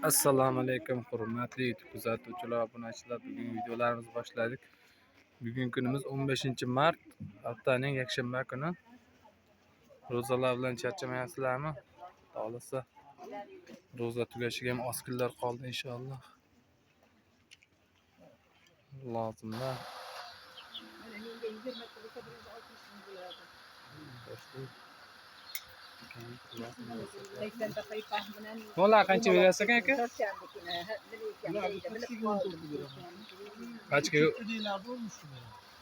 Assalomu alaykum hurmatli YouTube kuzatuvchilar, obunachilar. Bugun videolarimizni boshladik. Bugun kunimiz 15-mart, haftaning yakshanba kuni. Ro'zalar bilan charchamayapsizlarmi? Xohlasa ro'za tugashiga ham oz kunlar qoldi inshaalloh. Lozimda. Mola qancha berasiz aka?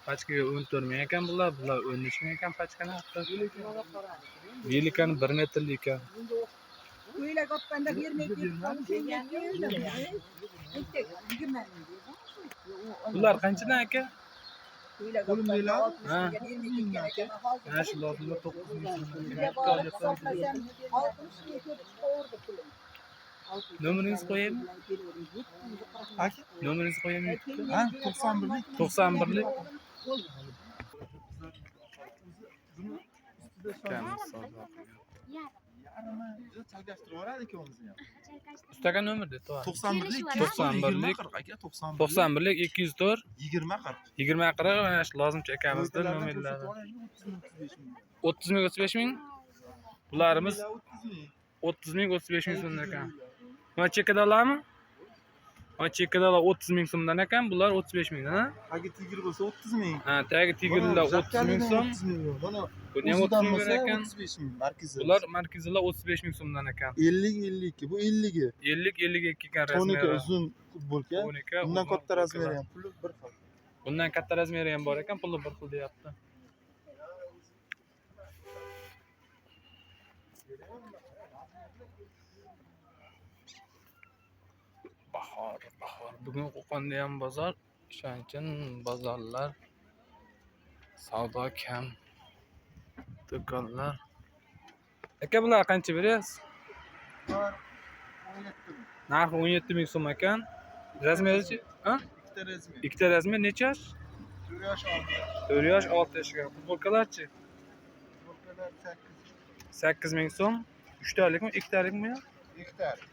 Pachkaga 14 ming ekan bular 13 ming ekan pachkani haqda. Velikani 1 metrlik ekan. Bular qanchadan aka? Ha, shu lozimda 9 ming so'm. Nomeringizni qo'yaymi? Nomeringizni qo'yaymi? Ha, 91lik. 91lik. Ustaga nomer de. 91lik 91lik 204 20 40 mana shu lozimcha akamizdir nomerlari. 30 ming 35 ming. Bularimiz 30 ming 35 ming so'mdan ekan. Mana chekada olammi? Mana chekada 30 ming so'mdan ekan, bular 35 mingdan, ha? Tagi tigir bo'lsa 30 ming. Ha, tagi tigirlar 30 ming so'm. Mana Buni ham 30 ming ekan. 35 ming markazi. Bular markazilar 35 ming so'mdan ekan. 50 bu 50 ga. 50 ekan razmeri. 12 uzun futbolka. Bundan katta razmeri ham puli bir xil. Bundan katta razmeri ham bor ekan, puli bir xil deyapti. Bahor. Bugun Qo'qonda ham bozor, shuning uchun bozorlar savdo kam. Do'konlar. Aka bular qancha beryapsiz? Bular 17 ming. Narxi 17 ming so'm ekan. Razmerichi? Ha? Ikkita razmer necha yosh? 4 yosh 6. 4 yosh 6 yoshga. Futbolkalarchi? Futbolkalar 8. 8 ming so'm. 3 talikmi, 2 talikmi yo? 2 talik.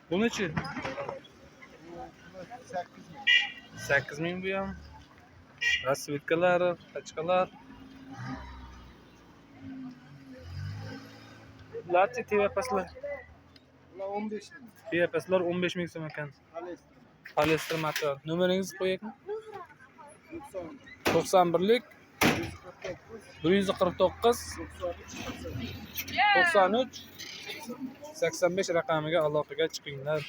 Bunichi? Bu 8 ming. 8 ming bu ham. Rasvetkalar, qochqalar. Bularchi tevapaslar? Bular 15 ming. Tevapaslar 15 ming so'm ekan. Poliester material. Nomeringizni qo'yaymi? 91lik 149 93 85 raqamiga aloqaga chiqinglar.